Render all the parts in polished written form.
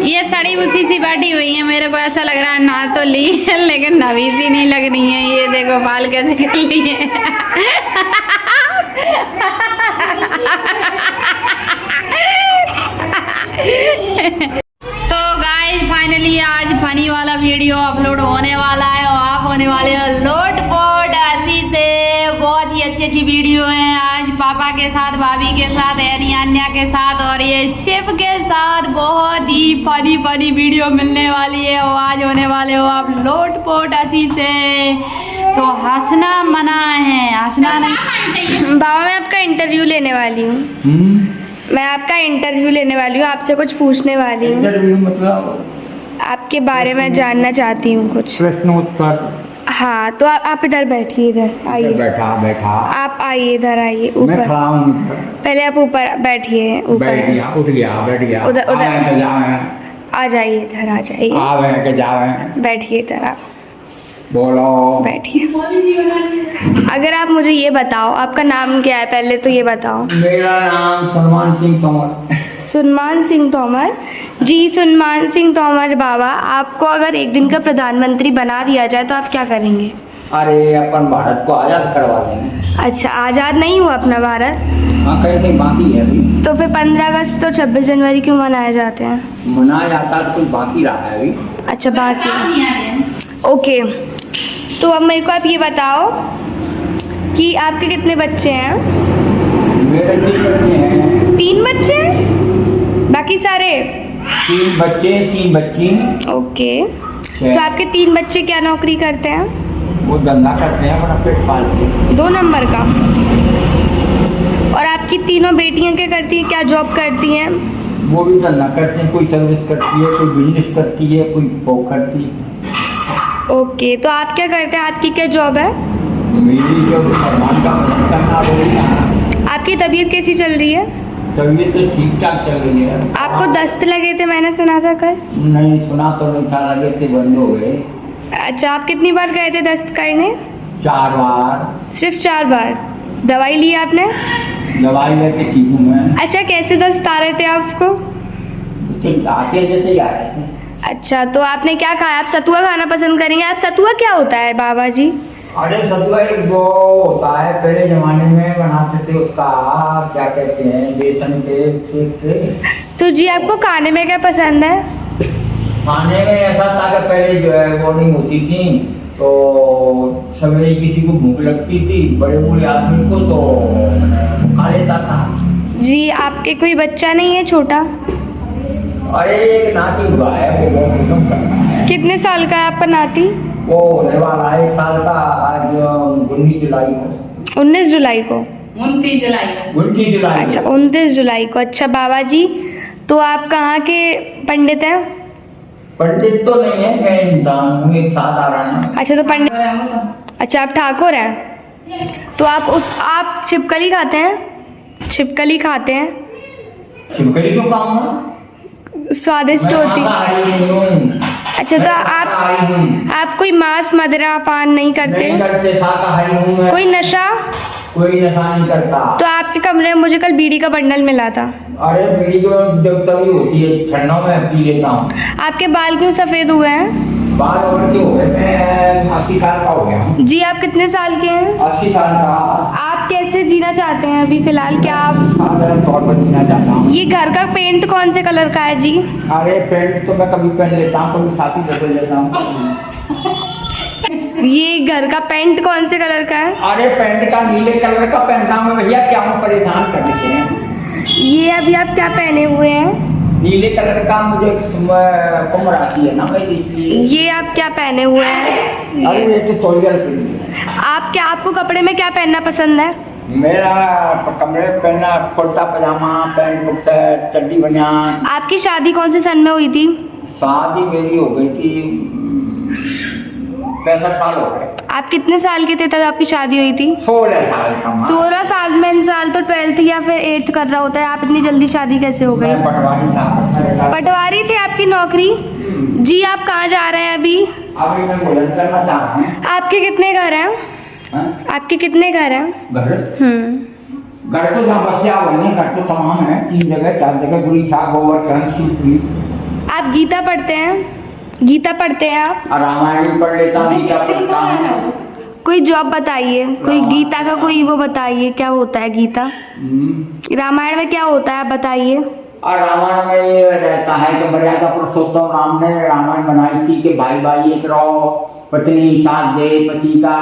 ये सड़ी उसी सी बैठी हुई है, मेरे को ऐसा लग रहा है ना तो ली है लेकिन नवी सी नहीं लग रही है। ये देखो बाल कैसे कर लिए तो गाइस फाइनली आज फनी वाला वीडियो अपलोड होने वाला है और आप होने वाले हो लोटपोट हंसी से। बहुत ही अच्छी अच्छी वीडियो है आज पापा के साथ, भाभी के साथ, अन्या के साथ और ये शिव के साथ। बहुत ही फनी फनी वीडियो मिलने वाली है और आज होने वाले हो आप लोटपोट हंसी से। तो हंसना मना है, हंसना नहीं। बाबा मैं आपका इंटरव्यू लेने वाली हूँ। मैं आपका इंटरव्यू लेने वाली हूँ, आपसे कुछ पूछने वाली हूँ। इंटरव्यू मतलब आपके बारे में जानना चाहती हूँ कुछ। प्रश्न उत्तर। हाँ तो आप इधर बैठिए, इधर आइए। बैठा आप आइए, इधर आइए मैं ऊपर। खड़ा हूँ इधर। पहले आप ऊपर बैठिए, ऊपर बैठ गया, उठ गया, बैठ गया। उधर आवे के जावे। आ जाइए, इधर आ जाइए। आवे के जावे। बैठिए इधर, आप बोलो। बैठिए। अगर आप मुझे ये बताओ आपका नाम क्या है, पहले तो ये बताओ। मेरा नाम सलमान सिंह तोमर। सुनमान सिंह तोमर जी। सुनमान सिंह तोमर बाबा, आपको अगर एक दिन का प्रधानमंत्री बना दिया जाए तो आप क्या करेंगे? अरे अपन भारत को आजाद करवा देंगे। अच्छा, आज़ाद नहीं हुआ अपना भारत? हाँ कहीं बाकी है अभी। तो फिर 15 अगस्त और 26 जनवरी क्यों मनाए जाते हैं? मनाया जाता है, कुछ बाकी रहा है अभी। अच्छा बाकी। ओके, तो अब मेरे को आप ये बताओ कि आपके कितने बच्चे हैं? मेरे 3 बच्चे हैं। 3 बच्चे? बाकी सारे? 3 बच्चे 3 बच्ची। ओके, तो आपके 3 बच्चे क्या नौकरी करते हैं? वो धंधा करते हैं, अपना पेट पालते। 2 नंबर का। और आपकी तीनों बेटियां क्या करती हैं, क्या जॉब करती हैं? वो भी धंधा करते हैं, कोई सर्विस करती है, कोई बिजनेस करती है, कोई वो करती है। ओके, तो आप क्या करते हैं, आपकी क्या जॉब है? मेरी जो सामान का मदद करना वो ही है। आपकी तबीयत कैसी चल रही है? तबीयत तो ठीक ठाक चल रही है। आपको दस्त लगे थे, मैंने सुना था कल। नहीं सुना तो नहीं था, लगे थे बंद हो गए। अच्छा, आप कितनी बार गए थे दस्त करने? 4 बार। सिर्फ 4 बार? दवाई ली आपने? दवाई लेके ठीक हूँ मैं। अच्छा, कैसे दस्त आ रहे थे आपको? ठीक आते जैसे ही आ रहे थे। अच्छा, तो आपने क्या खाया? आप सतुआ खाना पसंद करेंगे? आप सतुआ क्या होता है बाबा जी? अरे सतुआ एक वो होता है, पहले जमाने में बनाते थे उसका, क्या कहते हैं, बेसन के सेक के। तो जी आपको खाने में क्या पसंद है? खाने में ऐसा था कि पहले जो है वो नहीं होती थी, तो सवेरे किसी को भूख लगती थी, बड़े बूढ़े आदमी को, तो खा लेता था। जी आपके कोई बच्चा नहीं है छोटा? अरे एक नाती हुआ है, वो खत्म करना है। कितने साल का है आपका नाती? वो होने वाला है 1 साल का, आज 19 जुलाई को। 19 जुलाई को? 29 जुलाई को। 29 जुलाई। अच्छा 29 जुलाई को। अच्छा बाबा जी, तो आप कहाँ के पंडित हैं? पंडित तो नहीं है, मैं इंसान हूँ, एक साधारण। अच्छा तो पंडित। अच्छा आप ठाकुर हैं, तो आप छिपकली खाते हैं? छिपकली खाते हैं? छिपकली क्यों खाऊंगा? स्वादिष्ट होती। अच्छा, तो आप कोई मांस मदिरा पान नहीं करते? नहीं करते, शाकाहारी हूँ मैं। कोई नशा? कोई नशा नहीं करता। तो आपके कमरे में मुझे कल बीड़ी का बंडल मिला था। अरे बीड़ी को जब तभी होती है, ठंडा में पी लेता हूँ। आपके बाल क्यों सफेद हुए हैं? बाल उम्र के हो गए, मैं 80 साल का हो गया हूँ। जी आप कितने साल के हैं? 80 साल का। आप कैसे जीना चाहते हैं अभी फिलहाल? क्या आप साधारण तौर पर जीना चाहता हूँ। ये घर का पेंट कौन से कलर का है जी? अरे पेंट तो मैं कभी पहन लेता हूँ, कभी साथी बदल लेता हूँ। ये घर का पेंट कौन से कलर का है? अरे पेंट का नीले कलर का पहनता हूँ भैया, क्या हूँ परेशान करने से। ये अभी आप क्या पहने हुए हैं? नीले कलर का, मुझे कुंभ राशि है ना भाई, इसलिए। ये आप क्या पहने हुए हैं? अरे ये तो तौलिया पहनी। आपको कपड़े में क्या पहनना पसंद है? मेरा कमरे में पहनना कुर्ता पजामा, पैंट बुक्सर, चड्डी बनियान। आपकी शादी कौन से सन में हुई थी? शादी मेरी हो गई थी 65 साल हो गए। आप कितने साल के थे तब आपकी शादी हुई थी? 16 साल का। 16 साल में इंसान तो 12th या फिर 8th कर रहा होता है, आप इतनी जल्दी शादी कैसे हो गई? मैं पटवारी था। पटवारी थे आपकी नौकरी? जी आप कहाँ जा रहे हैं अभी? अभी मैं बुलंद करना चाह रहा हूँ। आपके कितने घर हैं? आपके कितने घर हैं? घर घर तो जहाँ बसिया हुए हैं, घर तो तमाम है, 3 जगह 4 जगह, गुड़ी छाप गोवर्धन शिवपुरी। आप गीता पढ़ते हैं? गीता पढ़ते हैं आप? और रामायण भी पढ़ लेता हूँ, गीता पढ़ता हूँ। कोई जॉब बताइए, कोई गीता का कोई वो बताइए, क्या होता है गीता? रामायण में क्या होता है आप बताइए। और रामायण में ये रहता है कि मर्यादा पुरुषोत्तम राम ने रामायण बनाई थी कि भाई भाई एक रहो, पत्नी साथ दे पति का।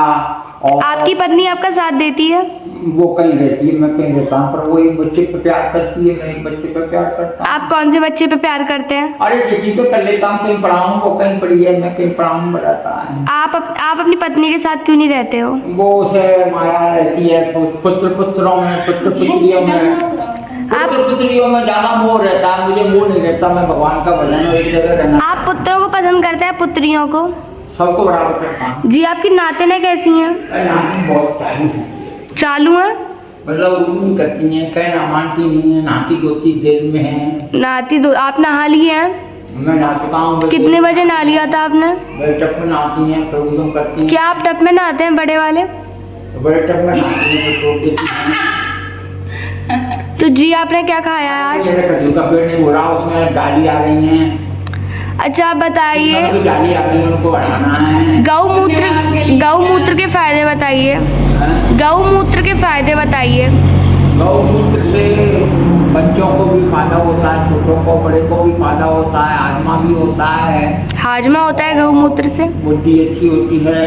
और आपकी पत्नी आपका साथ देती है? वो कहीं रहती है, मैं कहीं रहता हूँ, पर वो एक बच्चे पे प्यार करती है, मैं एक बच्चे पे प्यार करता हूँ। आप कौन से बच्चे पे प्यार करते हैं? अरे किसी पे कर लेता हूँ, कहीं पढ़ाऊँ, वो कहीं पढ़ी है, मैं कहीं पढ़ाऊँ में रहता है। आप अपनी पत्नी के साथ क्यों नहीं रहते हो? वो उसे माया रहती है, पुत्रों में, पुत्रियों में ज्यादा मोह रहता है, मुझे मोह नहीं रहता, मैं भगवान का भजन और एक जगह रहना। आप पुत्रों को पसंद करते हैं पुत्रियों को? सबको बराबर करता हूँ जी। आपकी नातिनें कैसी हैं? नाती बहुत चालू है, चालू हैं? मतलब नहीं करती हैं, कहना मानती नहीं है, नाती होती देर में है। नाती दो। आप नहा लिए हैं? मैं नहा चुका हूँ। कितने बजे नहा लिया था आपने? बड़े टप में नहाती हैं, प्रभुत्म करती हैं। क्या आप टप में नहाते हैं बड़े वाले? बड़े टप में नहाती हैं, तो देती हैं। तो जी आपने क्या खाया आज? मेरे खजूर का पेड़ नहीं हो रहा, उसमें डाली आ रही हैं। अच्छा आप बताइए, डाली आ रही है, उनको हटाना है। गौमूत्र के फायदे बताइए। गौमूत्र के फायदे बताइए। गौमूत्र से बच्चों को भी फायदा होता है, छोटों को बड़े को भी फायदा होता है, हाजमा भी होता है। हाजमा होता है गौमूत्र से? बुद्धि अच्छी होती है।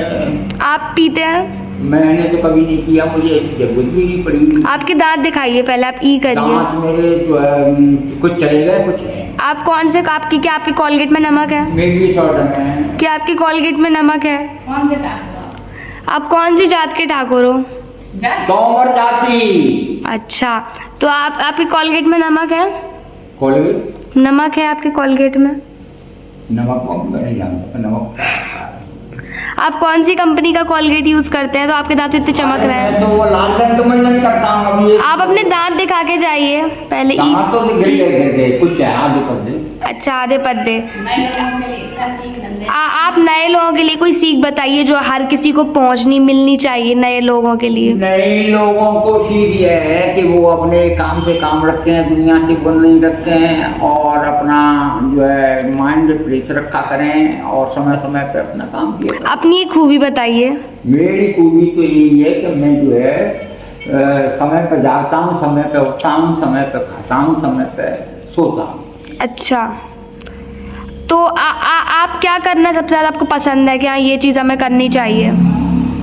आप पीते हैं? मैंने तो कभी नहीं किया, मुझे ऐसी जरूरत भी नहीं पड़ी। आपके दांत दिखाइए पहले, आप ई करिए। दांत मेरे जो है कुछ चले गए, कुछ है। आप कौन से आपकी कॉलगेट में नमक है? मेरी शॉर्ट में। क्या आपकी कॉलगेट में नमक है? कौन से ठाकुर? आप कौन सी जात के ठाकुर हो? तोमर जाति। अच्छा, तो आपकी कॉलगेट में नमक है? कॉलगेट नमक है आपकी कॉलगेट में? नमक मैं नहीं जानता, नमक। आप कौन सी कंपनी का कॉलगेट यूज करते हैं तो आपके दांत इतने चमक रहे हैं? तो वो लालटेन तो मैं नहीं करता हूँ अभी। आप अपने दांत दिखा के जाइए पहले। दांत तो गिर गए, कुछ है आधे पद्दे। अच्छा, आधे पद्दे। नए लोगों के लिए क्या सीख धंधे? आप नए लोगों के लिए कोई सीख बताइए जो हर किसी को पहुंचनी मिलनी चाहिए नए लोगों के लिए। नए लोगों को सीख यह है कि वो अपने काम से काम रखें, दुनिया से बन नहीं रखते हैं, और अपना जो है माइंड फ्रेश रखा करें, और समय समय पे अपना काम किया करें। अपनी एक खूबी बताइए। मेरी खूबी तो यही है कि मैं जो है समय पर जागता हूँ, समय पे उठता हूँ, समय पे खाता हूँ, समय पे सोता हूँ। अच्छा, तो आप क्या करना सबसे ज्यादा आपको पसंद है कि हाँ ये चीज हमें करनी चाहिए?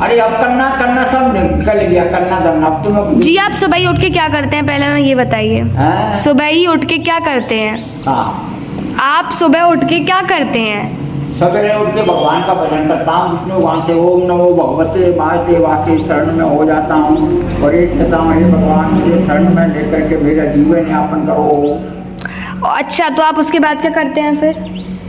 अरे अब करना सब निकल गया, करना धरना अब तो मैं। जी, आप सुबह ही उठ के क्या करते हैं पहले हमें ये बताइए। हैं? सुबह ही उठ के क्या करते हैं? हाँ, आप सुबह उठ के क्या करते हैं? सवेरे उठ के भगवान का भजन करता हूँ, विष्णु भगवान से ओम नमो भगवते वासुदेवाय के शरण में हो जाता हूँ, और एक कहता हूँ हे भगवान मुझे शरण में लेकर के मेरा जीवन यापन करो। अच्छा, तो आप उसके बाद क्या करते हैं फिर?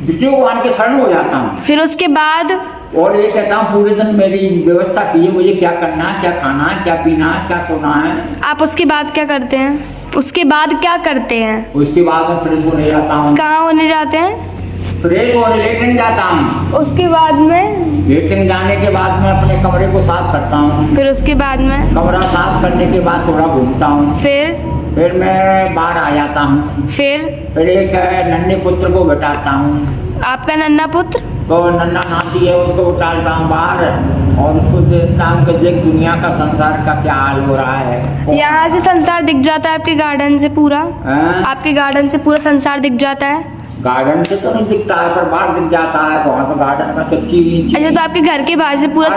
विष्णु भगवान के शरण हो जाता हूँ, फिर उसके बाद? और ये कहता हूँ पूरे दिन मेरी व्यवस्था कीजिए, मुझे क्या करना है, क्या खाना है, क्या पीना है, क्या सोना है। आप उसके बाद क्या करते हैं? उसके बाद क्या करते हैं? उसके बाद मैं फ्रेश होने जाता हूँ। कहाँ होने जाते हैं? फ्रेश होने लेटने जाता हूँ। उसके बाद में? लेटने जाने के बाद मैं अपने कमरे को साफ करता हूँ। फिर उसके बाद में? कमरा साफ करने के बाद थोड़ा घूमता हूँ। फिर मैं बाहर आ जाता हूँ। फिर एक नन्हे पुत्र को बैठाता हूँ। आपका नन्हा पुत्र? तो नन्हा नाती है, उसको उठाता हूँ बाहर, और उसको देखता हूँ कि देख दुनिया का संसार का क्या हाल हो रहा है। यहाँ से संसार दिख जाता है आपके गार्डन से पूरा? आपके गार्डन से पूरा संसार दिख जाता है? गार्डन से तो नहीं दिखता है, पर बाहर दिख जाता है, तो वहाँ तो गार्डन का तो चीं। अच्छा, तो आपके घर के बाहर से पूरा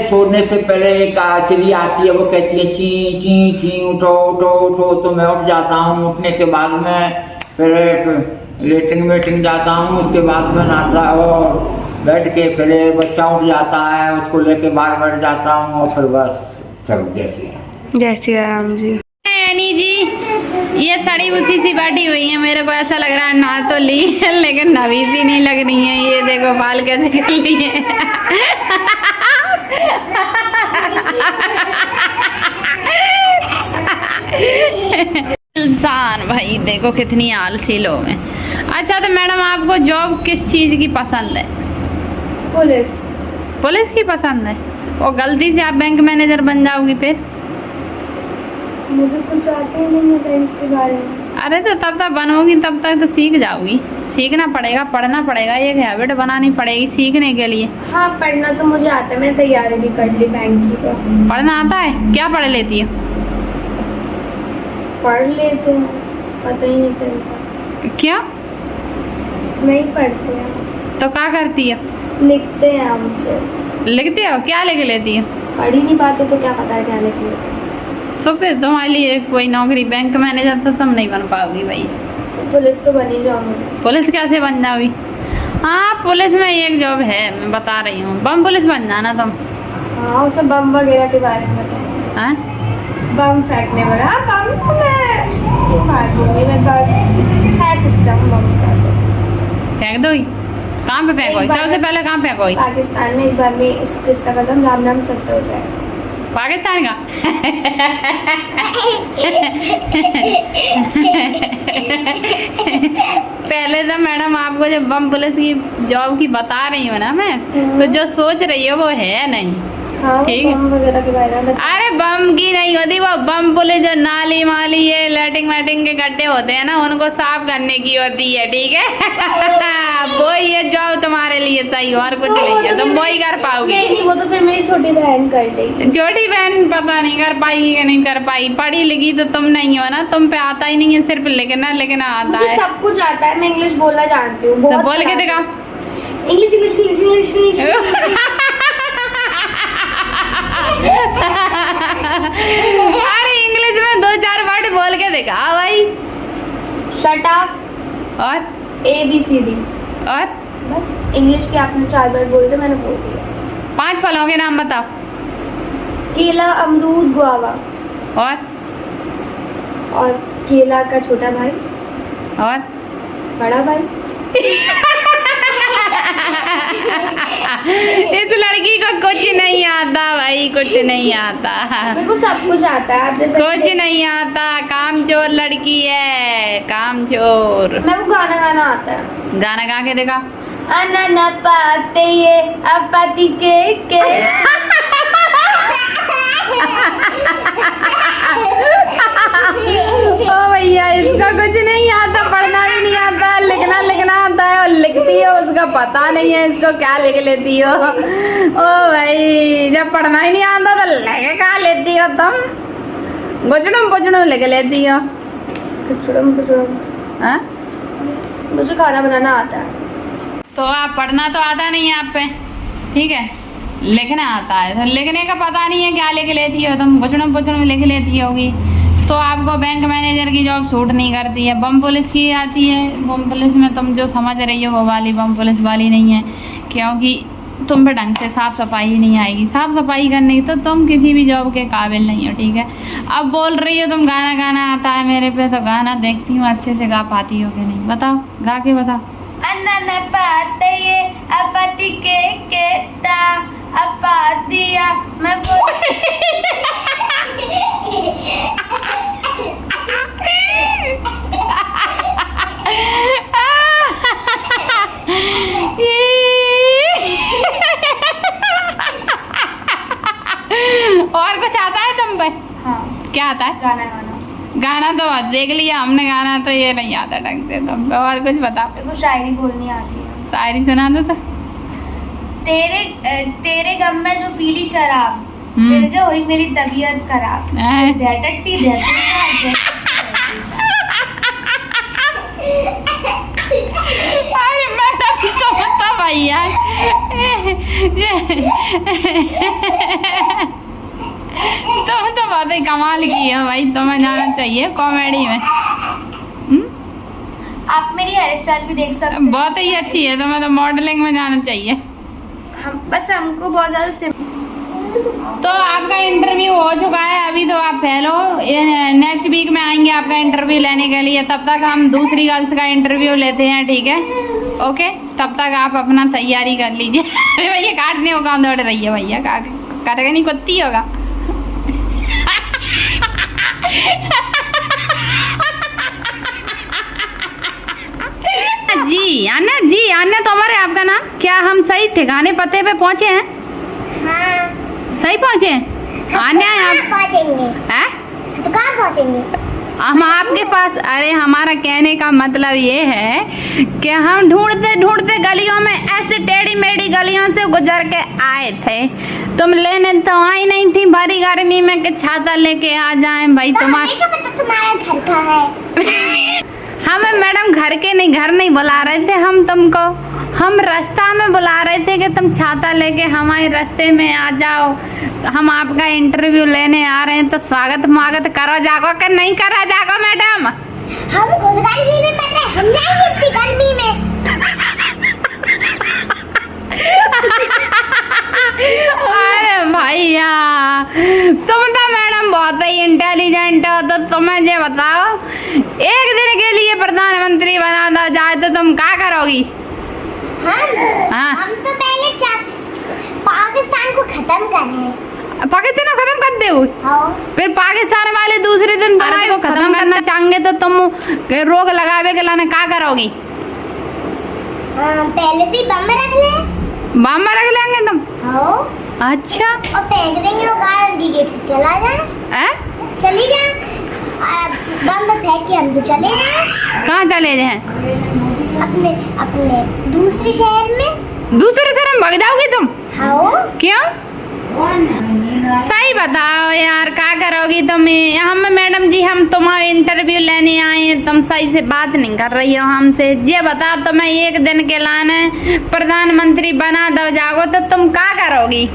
सोने से पहले एक चिड़िया आती है, वो कहती है ची ची ची उठो उठो उठो, तो मैं उठ जाता हूँ। उठने के बाद में फिर लेटरिंग वेटिंग जाता हूँ, उसके बाद में नहाता और बैठ के फिर बच्चा उठ जाता है, उसको लेके बाहर बैठ जाता हूँ, और फिर बस चलो जैसे जय श्री राम जी। यानी जी ये सड़ी उसी सी बैठी हुई है, मेरे को ऐसा लग रहा है नहा तो ली है लेकिन नवी सी नहीं लग रही है। ये देखो बाल कैसे कर लिए इंसान भाई देखो कितनी आलसी लोग हैं। अच्छा तो मैडम आपको जॉब किस चीज की पसंद है? पुलिस की पसंद है? और गलती से आप बैंक मैनेजर बन जाओगी फिर? मुझे कुछ आता ही नहीं है बैंक के बारे में। अरे तो तब तक बनोगी, तब तक तो सीख जाओगी। सीखना पड़ेगा, पढ़ना पड़ेगा, एक हैबिट बनानी पड़ेगी सीखने के लिए। हाँ पढ़ना तो मुझे आता है, मैंने तैयारी भी कर ली बैंक की। तो पढ़ना आता है? क्या पढ़ लेती है? पढ़ लेते हैं, पता ही नहीं चलता। क्या नहीं पढ़ते हैं तो क्या करती है? लिखते हैं हम सिर्फ। लिखती हो? क्या लिख लेती है? पढ़ ही नहीं पाते तो क्या पता है क्या लिख लेते हैं। तो फिर तुम्हारे लिए कोई नौकरी बैंक मैनेजर तो तुम नहीं बन पाओगी भाई। पुलिस तो बन ही जाऊंगी। पुलिस कैसे बन जाओगी? हाँ पुलिस में एक जॉब है, मैं बता रही हूँ, बम पुलिस बन जाना तुम। हाँ उसमें बम वगैरह के बारे में बताएं। हाँ बम फेंकने वाला। हाँ बम तो मैं ये मार दूंगी, मेरे पास है सिस्टम बम का। तो फेंक दोगी? कहाँ पे फेंकोगी? एक बार- सबसे पहले कहाँ फेंकोगी? पाकिस्तान में एक बार में इस किस्सा खत्म, राम नाम सत्य हो जाए। पाकिस्तान का? पहले तो मैडम आपको जब बम पुलिस की जॉब की बता रही हूँ ना मैं, तो जो सोच रही हो वो है नहीं। हाँ ठीक है। बम वगैरह के बारे में बता। अरे बम की नहीं होती वो, बम पुलिस जो नाली माली ये लैटिंग वैटिंग के गड्ढे होते हैं ना, उनको साफ करने की होती है। ठीक है। वो ये जॉब तुम्हारे लिए सही, और कुछ नहीं है, तुम वो ही कर पाओगे। नहीं नहीं, वो तो फिर मेरी छोटी बहन कर लेगी। छोटी बहन पता नहीं कर पाई कि नहीं कर पाई, पढ़ी लिखी तो तुम नहीं हो ना, तुम पे आता ही नहीं है सिर्फ लिखना, लिखना आता मुझे है। सब कुछ आता है, मैं इंग्लिश बोलना जानती हूँ तो बहुत। बोल के दिखाओ। English English English English English. अरे इंग्लिश में 2-4 वर्ड बोल के दिखाओ भाई। शट अप और ABCD। और बस इंग्लिश के आपने 4 वर्ड बोले थे, मैंने बोल दिया। 5 फलों के नाम बताओ। केला, अमरूद, गुआवा। और केला का छोटा भाई, और बड़ा भाई। इस लड़की को कुछ नहीं आता भाई, कुछ नहीं आता, मेरे को सब कुछ आता है। आप जैसे कुछ नहीं आता, कामचोर लड़की है, कामचोर। मेरे को गाना गाना आता है। गाना गा के देखा। अनन पाते ये अपाती के ओ भैया इसका कुछ नहीं आता, पढ़ना भी नहीं आता, लिखना आता है, और लिखती है उसका पता नहीं है इसको क्या लिख लेती हो। ओ भाई जब पढ़ना ही नहीं आता तो लिख क्या लेती हो तुम? गुजड़म पुजड़म लिख लेती हो। कुचड़म कुचड़म। हाँ? मुझे खाना बनाना आता है। तो आप पढ़ना तो आता नहीं है आप पे, ठीक है, लिखना आता है, तो लिखने का पता नहीं है क्या लिख लेती हो तुम, गुजड़म पुजड़म लिख लेती होगी। तो आपको बैंक मैनेजर की जॉब सूट नहीं करती है। बम पुलिस की आती है, बम पुलिस में तुम जो समझ रही हो वो वाली बम पुलिस वाली नहीं है, क्योंकि तुम पे ढंग से साफ़ सफाई नहीं आएगी। साफ़ सफाई करने की तो तुम किसी भी जॉब के काबिल नहीं हो, ठीक है। अब बोल रही हो तुम गाना गाना आता है मेरे पे, तो गाना देखती हूँ अच्छे से गा पाती हो कि नहीं, बताओ, गा के बताओ। अनन पाते ये अपाती के ता अपातिया मैं और कुछ आता है तुम पे? हाँ क्या आता है? गाना गाना। गाना तो देख लिया हमने, गाना तो ये नहीं आता ढंग से तुम पे। और कुछ बताओ। मेरे को शायरी बोलनी आती है। शायरी सुना दो तो। तेरे गम में जो पीली शराब, फिर जो हुई मेरी तबीयत खराब। धैटकती धैटकती अरे मैडम तो भैया तुम तो बहुत ही कमाल की हो भाई, तुम्हें जाना चाहिए कॉमेडी में। आप मेरी हेयर स्टाइल भी देख सकते हैं। बहुत ही अच्छी है, तुम्हें तो मॉडलिंग में जाना चाहिए। बस हमको बहुत ज़्यादा तो आपका इंटरव्यू हो चुका है, अभी तो आप फेल हो। नेक्स्ट वीक में आएंगे आपका इंटरव्यू लेने के लिए, तब तक हम दूसरी गर्ल्स का इंटरव्यू लेते हैं, ठीक है? ओके, तब तक आप अपना तैयारी कर लीजिए। अरे भैया काटने को काम दौड़ रही है भैया, काटेगा नहीं, कुत्ती होगा। जी अन्ना तोमर है आपका नाम? क्या हम सही ठिकाने पते पे पहुंचे हैं? हाँ सही पहुंचे हैं? आने आप पहुंचेंगे हैं? तो कहाँ पहुंचेंगे? हम आपके पास, अरे हमारा कहने का मतलब ये है कि हम ढूंढते ढूंढते गलियों में, ऐसे टेढ़ी मेढ़ी गलियों से गुजर के आए थे। तुम लेने तो आई नहीं थी भरी गर्मी में कि छाता लेके आ जाएं भाई। तो तुम्हारा हमें क्या पता तुम्हारा घर का है। हमें मैडम घर के नहीं, घर नहीं बुला रहे थे हम तुमको, हम रास्ता में बुला रहे थे कि तुम छाता लेके हमारे रास्ते में आ जाओ। हम आपका इंटरव्यू लेने आ रहे हैं तो स्वागत स्वागत करो जागो कि नहीं करा जागो मैडम? हम खुद गर्मी में मर रहे, हम जाएंगे इतनी गर्मी में। अरे भैया तुम तो मैडम बहुत ही इंटेलिजेंट हो, तो तुम्हें ये बताओ एक दिन के लिए प्रधानमंत्री बना जाए तो तुम क्या करोगी? हाँ। हम तो पहले पाकिस्तान को खत्म करें। पाकिस्तान को खत्म कर दे। हाँ। फिर पाकिस्तान वाले दूसरे दिन तुम्हारे को खत्म करना चाहेंगे तो तुम रोक लगावे के लाने क्या करोगी? पहले से ही बम रख ले। बम रख लेंगे तुम? हाँ। अच्छा। और फेंक देंगे वो कार की गेट से चला जाए। चली जाए। बम फेंक के हम तो चले जाए। कहाँ चले जाए? अपने अपने दूसरे शहर में। दूसरे शहर में भाग जाओगी तुम? हाँ। क्यों? सही बताओ यार, क्या करोगी तुम? हम मैडम जी हम तुम्हारा इंटरव्यू लेने आए हैं, तुम सही से बात नहीं कर रही हो हमसे। ये बताओ तुम्हें एक दिन के लाने प्रधानमंत्री बना दो जागो तो तुम क्या करोगी?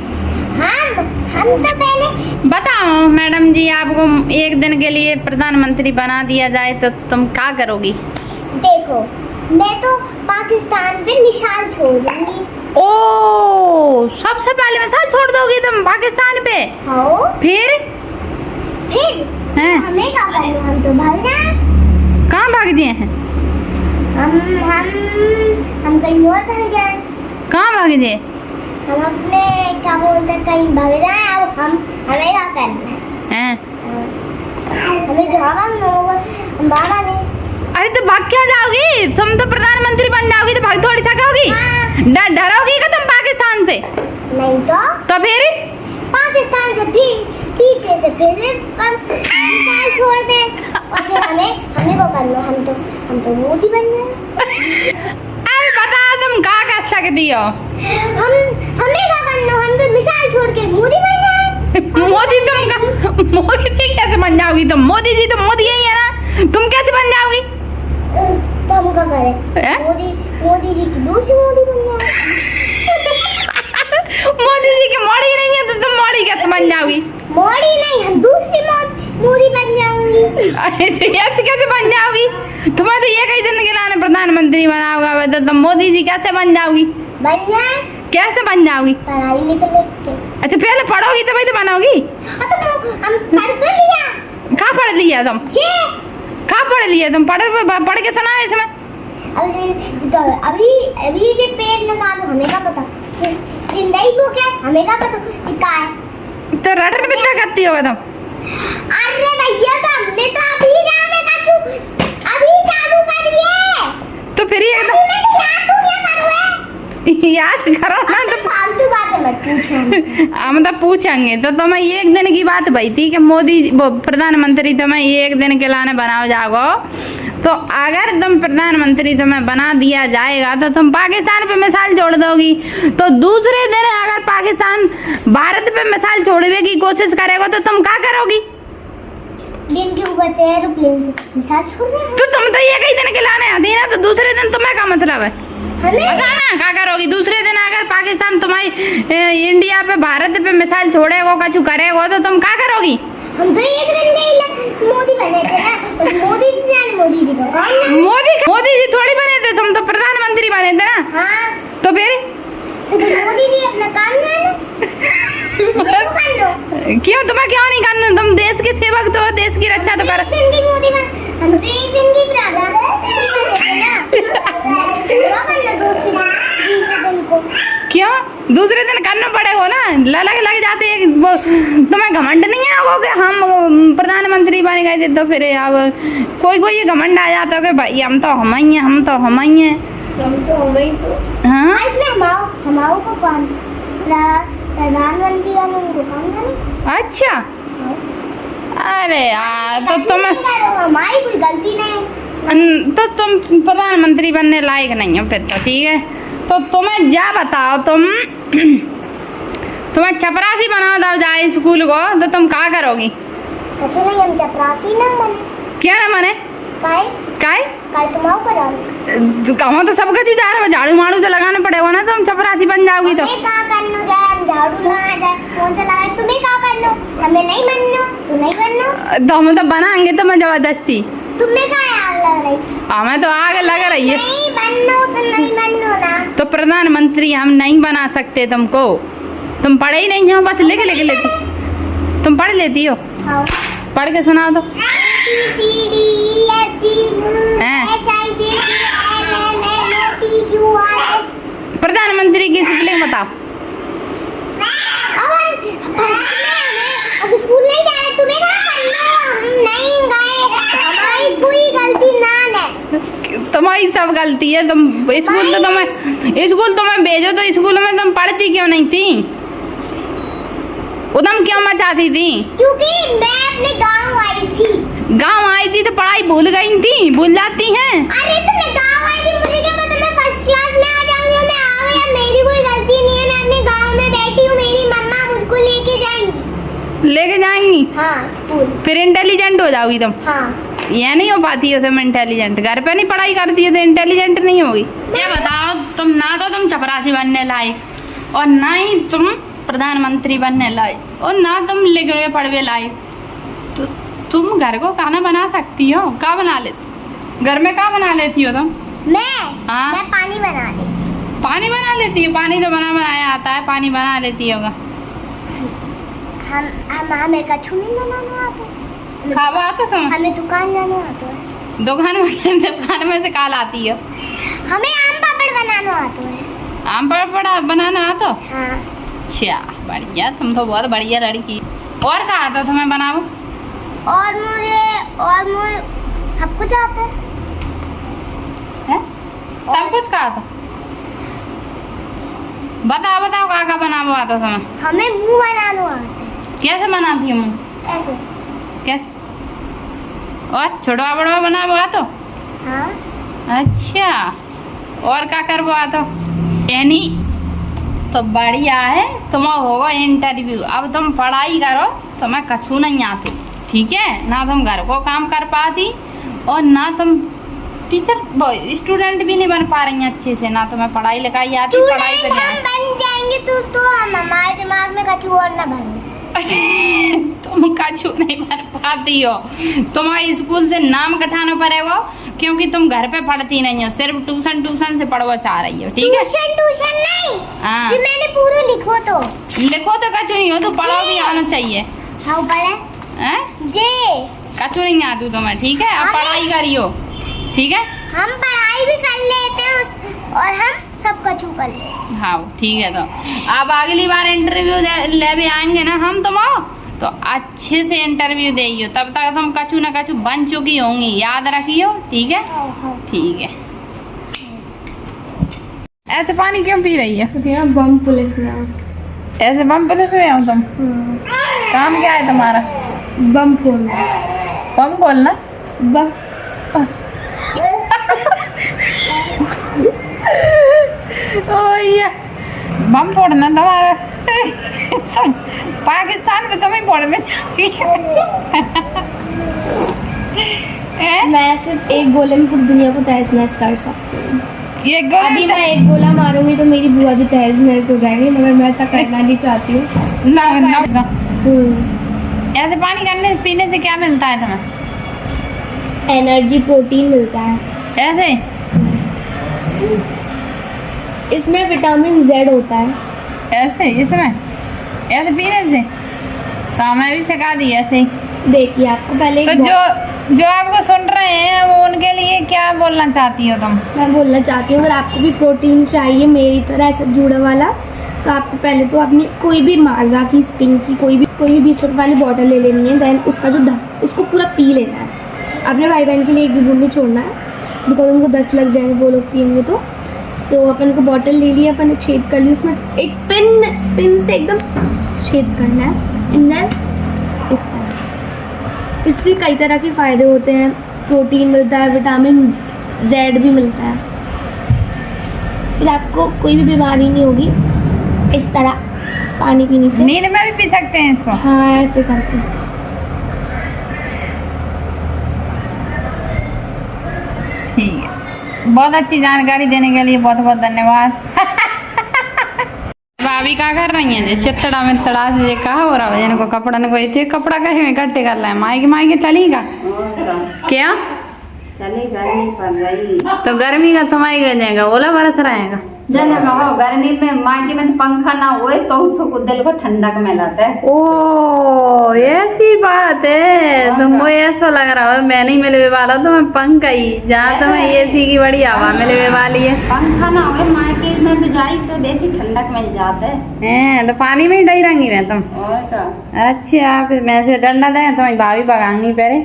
हम तो पहले बताओ मैडम जी, आपको एक दिन के लिए प्रधानमंत्री बना दिया जाए तो तुम क्या करोगी? देखो, मैं तो पाकिस्तान पे मिसाल छोड़ दूंगी। ओ, सबसे पहले मिसाल छोड़ दोगी तुम पाकिस्तान पे? हाँ। फिर हैं? हमें क्या करना, हम तो भाग जाए। कहाँ भाग दिए हैं? हम कहीं और भाग जाए। कहाँ भाग दिए? हम अपने क्या बोलते हैं, कहीं भाग जाए। अब हमें क्या करना है? हमें जो होगा हम बाबा ने। अरे तो भाग क्यों जाओगी? तुम तो प्रधानमंत्री बन जाओगी तो भाग थोड़ी सकोगी। डरोगी क्या तुम पाकिस्तान से? नहीं तो फिर पाकिस्तान से भी पीछे से फिर मिसाइल छोड़ दे और फिर हमें को करना, हम तो मोदी बनना है। अरे बताओ तुम क्या कर सकती हो? हमें क्या करना, हम तो मिसाइल छोड़ के मोदी बनना है। मोदी कैसे बन जाओगी तुम? मोदी जी तो मोदी ही है ना, तुम कैसे बन जाओगी? तो हम क्या करें? मोदी जी की दूसरी मोदी बनना है। मोदी जी की मोड़ी नहीं है तो तुम मोड़ी कैसे बन जाओगी? मोदी नहीं, हम दूसरी मोदी बन जाऊंगी। ऐसे कैसे बन जाओगी? तुम्हें तो ये कई दिन के लाने प्रधानमंत्री बनाओगा तो तुम मोदी जी कैसे बन जाओगी? बन जाए। कैसे बन जाओगी? पढ़ाई लिख के। अच्छा पहले पढ़ोगी तभी तो बनाओगी। तो हम पढ़ तो लिया। कहाँ पढ़ लिया तुम? कहाँ पढ़ लिया तुम? पढ़ के सुनाओ इसमें। अभी ये पेड़ निकालो, हमें क्या पता? जिंदगी को क्या हमें क्या पता क्या है? तो रटन कितना करती होगा तुम? अरे भैया, तो हमने तो अभी चालू करिए। तो फिर ये याद करो ना तो फालतू बातें मत पूछो। हम तो पूछेंगे। तो तुम्हें एक दिन की बात भाई थी कि मोदी वो प्रधानमंत्री तुम्हें एक दिन के लाने बनाओ जाओ, तो अगर तुम प्रधानमंत्री तुम्हें बना दिया जाएगा तो तुम पाकिस्तान पे मिसाइल छोड़ दोगी। तो दूसरे दिन अगर पाकिस्तान भारत पे मिसाइल छोड़ने की कोशिश करेगा तो तुम क्या करोगी? दिन के ऊपर से एरोप्लेन से मिसाइल छोड़ देंगे। तो तुम तो ये कई दिन के लाने आती ना, तो दूसरे दिन तुम्हें क्या मतलब है? हमें क्या करोगी दूसरे दिन अगर पाकिस्तान तुम्हारी इंडिया पे भारत पे मिसाइल छोड़ेगा कछु करेगा तो तुम क्या करोगी? हम तो एक दिन के मोदी बने थे ना, मोदी जी को काम मोदी जी थोड़ी बने थे, तुम तो प्रधानमंत्री बने थे ना। हाँ। तो फिर मोदी जी अपना काम जानो। क्यों तुम्हें क्यों नहीं करना? तुम देश के सेवक तो, देश की रक्षा तो करो। हम तो एक दिन की क्यों दूसरे दिन करना पड़ेगा ना? लग जाते वो तुम्हें घमंड नहीं है वो कि हम प्रधानमंत्री बन गए थे? तो फिर अब कोई ये घमंड आ जाता है कि भाई हम तो हम ही हैं। हाँ इसमें हमारे को कौन प्रधानमंत्री उनको काम जाने। अच्छा अरे यार तो गलती नहीं करो, हमारी कोई गलती नहीं। तो तुम प्रधानमंत्री बनने लायक नहीं हो फिर तो, ठीक है। तो तुम्हें जा बताओ, तुम्हें चपरासी बना दो जाए स्कूल को, तो तुम क्या करोगी? कछु नहीं, हम चपरासी ना बने। क्या ना माने? काय काय काय तुम आओ करा कहो तो सब कुछ जा रहा है, झाड़ू माड़ू तो लगाना पड़ेगा ना, तुम चपरासी बन जाओगी तो। हमें का करनो जाए, हम झाड़ू लगा जाए, कौन सा लगाए, तुम्हें का करनो, हमें नहीं बननो, तू नहीं बननो। तो हम तो बनाएंगे तुम्हें जबरदस्ती। तुम्हें का आग लग रही? हमें तो आग लग रही है। नहीं बननो तो नहीं बननो ना। तो प्रधानमंत्री हम नहीं बना सकते तुमको, तुम पढ़े ही नहीं हो, बस लिख लेती। तुम पढ़ लेती हो? हाँ। पढ़ के सुनाओ तो। प्रधानमंत्री की स्पेलिंग बताओ। अब स्कूल नहीं जा रहे, तुम्हें क्या करना, हम नहीं गए, हमारी कोई गलती ना है। तुम्हारी सब गलती है। तुम स्कूल तुम्हें भेजो तो स्कूल में तुम पढ़ती क्यों नहीं थी? उधम क्यों मचाती थी? क्योंकि मैं अपने गांव आई थी। गांव आई थी तो पढ़ाई भूल गई थी, भूल जाती हैं। अरे तो मैं गांव आई थी, मुझे क्या पता मैं फर्स्ट क्लास में आ जाऊंगी और मैं आ गई, मेरी कोई गलती नहीं है, मैं अपने गांव में बैठी हूँ, मेरी मम्मा मुझको लेके जाएंगी। हाँ स्कूल। फिर इंटेलिजेंट हो जाओगी तुम। हाँ। ये नहीं हो पाती है तुम इंटेलिजेंट, घर पे नहीं पढ़ाई करती है तो इंटेलिजेंट नहीं होगी। ये बताओ, तुम चपरासी बनने लायक और ना ही तुम प्रधानमंत्री बनने लायक और ना तुम लिखने पढ़वे लायक, तो तुम घर को खाना बना सकती हो? क्या बना लेती घर में? क्या बना लेती हो तुम? हाँ? मैं पानी बना लेती। पानी बना लेती हो? पानी तो बनाया आता है, पानी बना लेती होगा। हमें कछु नहीं बनाना आता। खावा आता तुम? हमें दुकान जाना आता है। दुकान में से काल आती हो? हमें आम पापड़ बनाना आता है। आम पापड़ बनाना आता? हाँ। अच्छा बढ़िया, तुम तो बहुत बढ़िया लड़की। और क्या आता तुम्हें बनाओ? और मुझे सब कुछ आता है? सब कुछ का आता? बताओ क्या बनाओ आता तुम्हें? हमें मुंह बनाना आता है। कैसे बनाती हो मुंह? ऐसे। कैसे? और छोटा बड़ा बनाओ आता? हाँ। अच्छा, और क्या करबो आता? यानी तो बढ़िया है, तुम्हारा होगा इंटरव्यू। अब तुम पढ़ाई करो, तुम्हें कछु नहीं आती, ठीक है ना? तुम घर को काम कर पाती और ना तुम टीचर स्टूडेंट भी नहीं बन पा रही हैं अच्छे से, ना तुम्हें पढ़ाई लिखाई आती। पढ़ाई पे हम बन जाएंगे तो हम हमारे दिमाग में कछु और ना भरो। तुम कछु नहीं बन पाती हो, तुम्हारे स्कूल से नाम कटाना पड़ेगा, क्योंकि तुम घर पे पढ़ती नहीं हो, सिर्फ ट्यूशन से पढ़वा चाह रही हो, ठीक है? ट्यूशन नहीं। हाँ। जी मैंने पूरा लिखो तो कछु नहीं हो, तो पढ़ो भी आना चाहिए। हाँ पढ़े हैं? जे कछु नहीं आती तुम्हें, ठीक है? अब पढ़ाई करियो, ठीक है? हम पढ़ाई भी कर लेते हैं और हम सब कछु कर लेते हैं। हाँ ठीक है। तो अब अगली बार इंटरव्यू ले भी आएंगे ना हम, तुम आओ तो अच्छे से इंटरव्यू देइयो, तब तक तुम कछु ना कछु बन चुकी होंगी, याद रखियो, ठीक है? ठीक है। ऐसे पानी क्यों पी रही है? बम पुलिस में। ऐसे बम पुलिस में हो तुम? काम क्या है तुम्हारा? बम फोड़ना। बम बोलना? बम बम फोड़ना तुम्हारा? पाकिस्तान में तुम्हें फोड़ने मैं सिर्फ एक गोले में पूरी दुनिया को तहस नहस कर सकती हूँ। ये अभी मैं एक गोला मारूंगी तो मेरी बुआ भी तहस नहस हो जाएगी, मगर मैं ऐसा करना नहीं चाहती हूँ। ना। ऐसे पानी करने पीने से क्या मिलता है तुम्हें? एनर्जी, प्रोटीन मिलता है। ऐसे इसमें विटामिन Z होता है। ऐसे इसमें ऐसे पीने से? तो हमें भी सिखा दी ऐसे ही। देखिए आपको पहले तो जो आपको सुन रहे हैं वो उनके लिए क्या बोलना चाहती हो तुम? मैं बोलना चाहती हूँ, अगर आपको भी प्रोटीन चाहिए मेरी तरह ऐसा जुड़ा वाला, तो आपको पहले तो अपनी कोई भी माजा की, स्टिंग की, कोई भी 20 रुपये वाली बॉटल ले लेनी है। देन उसका जो उसको पूरा पी लेना है। अपने भाई बहन के लिए एक भी बूंद नहीं छोड़ना है, बिकॉज उनको 10 लग जाएंगे वो लोग पियेंगे तो। सो अपन को बॉटल ले लिया, अपन ने छेद कर ली, उसमें एक पिन से एकदम छेद करना है। एंड देन इस तरह इससे कई तरह के फ़ायदे होते हैं। प्रोटीन मिलता है, विटामिन जेड भी मिलता है, फिर आपको कोई भी बीमारी नहीं होगी। इस तरह पानी पीने से नींद में भी पी सकते हैं इसको। हाँ, ऐसे करके। ठीक है, बहुत अच्छी जानकारी देने के लिए बहुत बहुत धन्यवाद। भाभी क्या कर रही हैं? चित्तड़ा में तड़ा से कहा हो रहा है जिनको कपड़ा न कोई थे कपड़ा कहे इकट्ठे कर रहे हैं। मायके चलेगा क्या? चले गर्मी पड़ रही तो गर्मी का तुम्हारी गजेगा, ओला बरस रहेगा। जन गर्मी में मायके में तो पंखा ना होए तो उसको दिल को ठंडक मिलता है। ओ ऐसी बात है, तुमको ऐसा लग रहा है मैं नहीं मिलने वाला तो मैं पंखा ही जहाँ तुम्हें एसी की बड़ी हवा मिलने वाली है। पंखा ना होए मायके में तो जाई से बेसी ठंडक मिल जाता है। तो पानी में ही डई रहेंगी मैं तुम। और का अच्छा, फिर मैं से डंडा दे तुम्हारी भाभी भगाऊंगी पहले।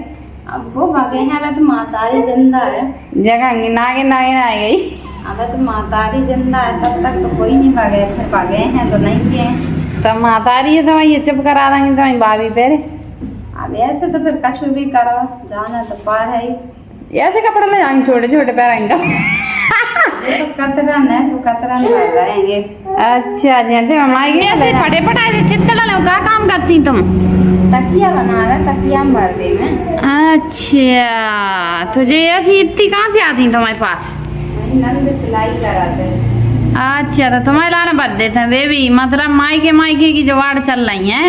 अब वो भागे हैं, अब तो मातारी जिंदा है। जगह नागे नागे आ गई। अब तो मातारी जिंदा है, तब तक तो कोई नहीं भागे, फिर भागे हैं तो नहीं किए। तो माता रही है तो ये चुप करा देंगे तुम्हारी भाभी पहले। अब ऐसे तो फिर कशु भी करो, जाना तो पार है ही। ऐसे कपड़े ले जाएंगे छोटे छोटे पैरेंगे। ये तो कतरा न सो कतरा भर रहेंगे। अच्छा जैसे मम्मी ऐसे फटे फटाए चित्तड़ा लो क्या काम करती तुम? तकिया बना रहा, तकिया में भर दे मैं। अच्छा, तो ये ऐसी इतनी कहाँ से आती तुम्हारे पास? नल में सिलाई कराते हैं। अच्छा, तो तुम्हारे लाने बद देते हैं वे भी, मतलब मायके की जुगाड़ चल रही है।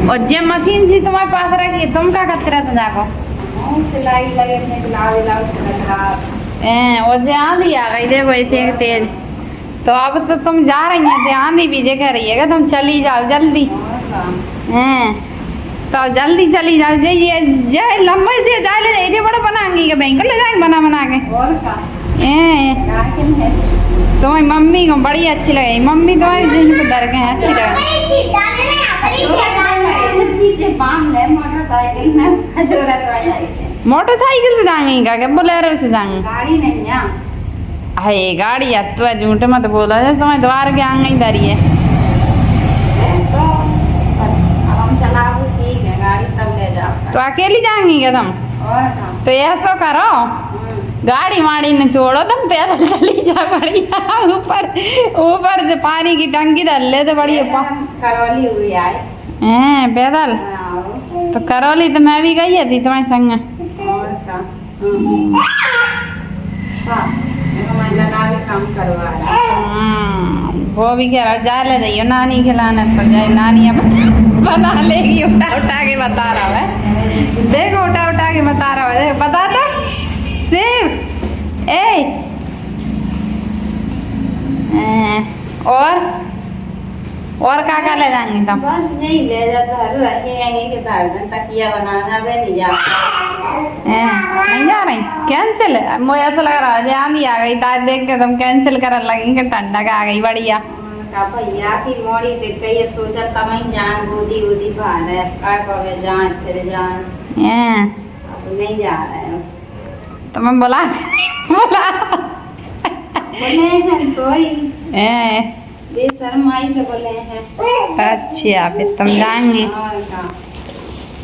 और जब मशीन सी तुम्हारे पास रखी तुम क्या करते रहते जाको? सिलाई लगे ब्लाउज और जो आंधी आ गई देखो इतने तेज, तो अब तो तुम जा रही हैं तो आंधी भी जे कह रही है तुम चली जाओ जल्दी। तो जल्दी चली जाओ, ये लंबे से जा ले जाइए बड़ा बनाएंगी के बैंक ले जाएंगे बना के। और का तुम्हारी मम्मी को बड़ी अच्छी लगी, मम्मी तुम्हारी दिन को डर गए अच्छी लगी। मोटरसाइकिल से जाएंगे क्या बोलेरो से जाएंगे? गाड़ी नहीं है। है गाड़ी है तो झूठ मत बोला, तुम्हारे द्वार के आंगन दरी है। तो अब हम चलाबू सीख है गाड़ी तब ले जाओ। तो अकेली जाएंगी क्या तुम? और का तो ऐसा करो गाड़ी वाड़ी न छोड़ो, तुम पैदल चली जा बढ़िया। ऊपर से पानी की टंकी डाल ले तो बढ़िया। करौली हुई आए पैदल तो करौली तो मैं भी गई थी तुम्हारे संग। और का लगा भी काम करवा वो भी कह रहा जा ले जाइयो नानी खिलाने, तो जाए नानी अब बना लेगी। उठा उठा के बता रहा है, देखो उठा उठा के बता रहा है, बता तो सिर्फ और क्या ले जाएंगे तुम? बस यही ले जाता है कि तकिया बनाना वे नहीं जाता। नहीं जा रही कैंसिल? मुझे ऐसा लग रहा है आंधी आ गई ताज देख के तुम कैंसिल करने लगी कि ठंडक आ गई बढ़िया। भैया की मोड़ी पे कई सोचा तम जान गोदी उदी बाहर है का कहे जान फिर जान अब नहीं जा रहे हैं। तो मैं बोला बोले हैं तो ही बेशर्माई से बोले हैं। अच्छा फिर तुम जाएंगे और का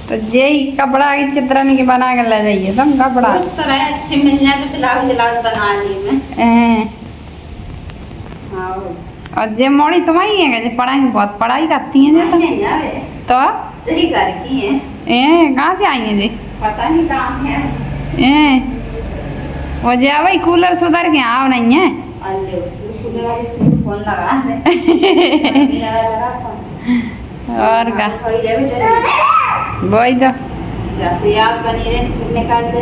तो यही कपड़ा की चित्रन के बना के ले जाइए तुम कपड़ा। उस तरह अच्छे मिल जाए तो ब्लाउज बना ली मैं। हाँ और जे मोड़ी तुम्हारी है जो पढ़ाई बहुत पढ़ाई करती हैं तो यही घर की है। कहाँ से आई हैं जी? पता नहीं कहाँ है। वो जे वही कूलर सुधर के आओ नहीं है। फोन लगा दे। और का वही तो याद बनी रहे निकाल दे।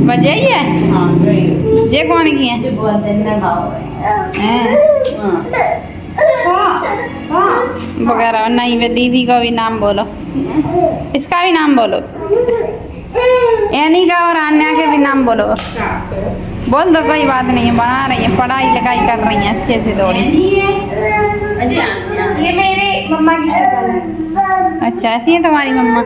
बजाइए ये कौन की है? वगैरह नहीं वे दीदी का भी नाम बोलो, इसका भी नाम बोलो, एनी का और अन्या के भी नाम बोलो। बोल दो कोई बात नहीं है, बना रही है पढ़ाई लिखाई कर रही है अच्छे से थोड़ी। ये मेरे मम्मा की शक्ल है। अच्छा ऐसी है तुम्हारी मम्मा?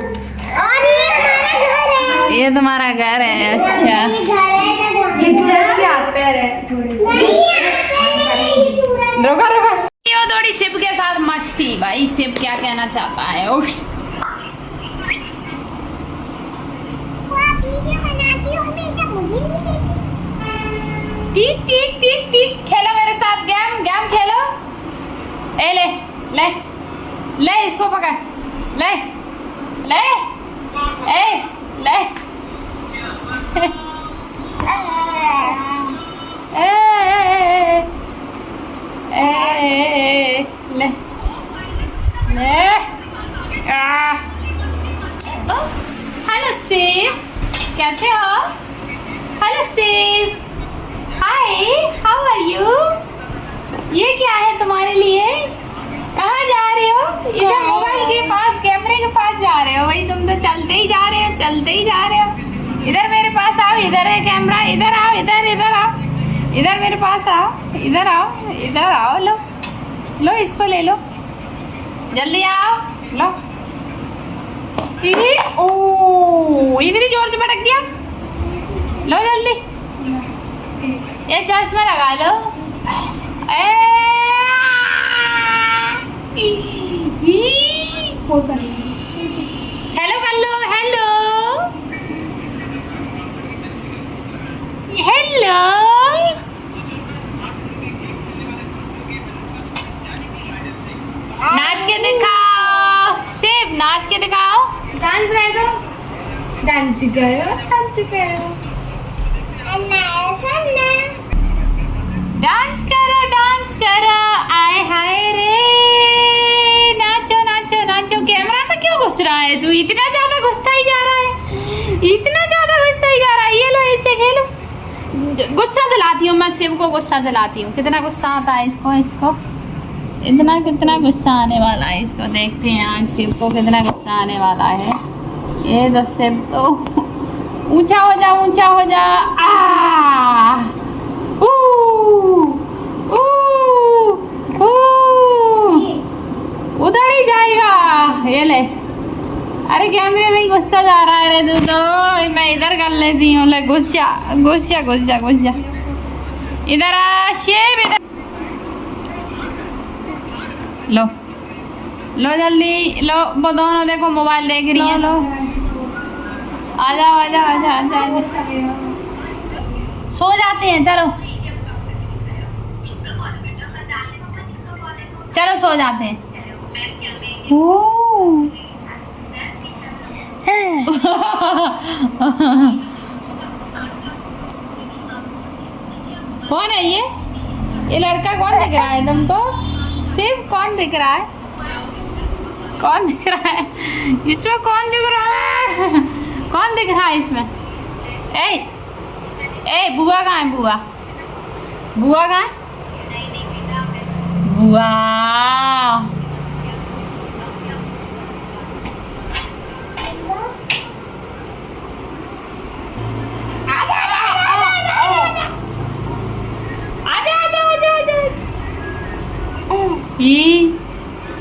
और ये हमारा घर है। ये तुम्हारा घर है? अच्छा ये घर है ये सूरज के हाथ पैर है थोड़ी रुको रुको, ये थोड़ी शिव के साथ मस्त थी भाई। शिव क्या कहना चाहता है? उठ टीक टीक टीक टीक, खेलो मेरे साथ गेम, गेम खेलो। ए ले ले ले, इसको पकड़, ले ले, ए ले ले ले। हेलो शिव, कैसे हो? Hello Shiv, hi, how are you? ये क्या है तुम्हारे लिए? कहाँ जा रहे हो? इधर मोबाइल के पास, कैमरे के पास जा रहे हो? वही तुम तो चलते ही जा रहे हो, चलते ही जा रहे हो। इधर मेरे पास आओ, इधर है कैमरा, इधर आओ, इधर इधर आओ, इधर मेरे पास आओ, इधर आओ, इधर आओ। लो लो, इसको ले लो, जल्दी आओ, लो। ओ, इतनी जोर से भटक दिया। लो जल्दी, ये चश्मा लगा लो। हेलो कर लो, हेलो हेलो। नाच के दिखाओ शिव, नाच के दिखाओ। डांस रहेगा, डांस करो, डांस करो, डांस करो, डांस करो। आए हाय रे, नाचो नाचो नाचो। कैमरा में क्यों घुस रहा है तू? इतना ज्यादा घुसता ही जा रहा है, इतना ज्यादा घुसता ही जा रहा है। ये लो, इसे खेलो। गुस्सा दिलाती हूँ मैं शिव को, गुस्सा दिलाती हूँ। कितना गुस्सा आता है इसको, इसको इतना कितना गुस्सा आने वाला है इसको। देखते हैं आज शिव को कितना गुस्सा आने वाला है। ये तो शिव तो ऊंचा हो जा, ऊंचा हो जा। उधर ही जाएगा, ये ले। अरे कैमरे में ही घुसता जा रहा है रे तू तो। मैं इधर कर लेती हूँ। ले घुस जा, घुस जा, घुस जा, घुस जा। इधर आ शिव, इधर लो लो, जल्दी लो। वो दोनों देखो मोबाइल देख रही है। लो आ जाओ, आ जाओ, आ जाओ, आ जाओ। सो जाते हैं, चलो चलो सो जाते हैं। कौन है ये लड़का? कौन दिख रहा है तुमको? शिव कौन दिख रहा है? कौन दिख रहा है इसमें? कौन दिख रहा है? कौन दिख रहा है इसमें? ए बुआ कहाँ है? बुआ, बुआ कहाँ है? बुआ,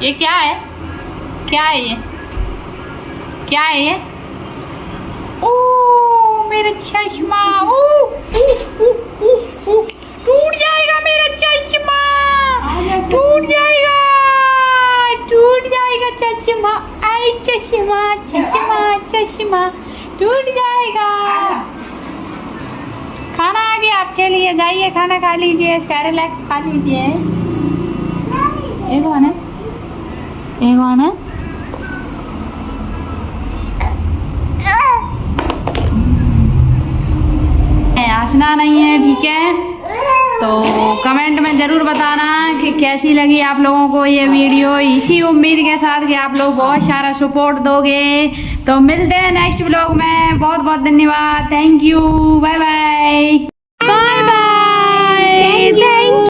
ये क्या है? क्या है ये? क्या है ये? ओ मेरा चश्मा, टूट जाएगा मेरा चश्मा, टूट जाएगा, टूट जाएगा चश्मा। आई चश्मा, चश्मा, चश्मा टूट जाएगा। खाना आ गया आपके लिए, जाइए खाना खा लीजिए, सेरेलैक्स खा लीजिए। एक कौन है? एक कौन है? हंसना नहीं है, ठीक है? तो कमेंट में ज़रूर बताना कि कैसी लगी आप लोगों को ये वीडियो। इसी उम्मीद के साथ कि आप लोग बहुत सारा सपोर्ट दोगे। तो मिलते हैं नेक्स्ट व्लॉग में। बहुत बहुत धन्यवाद, थैंक यू, बाय बाय।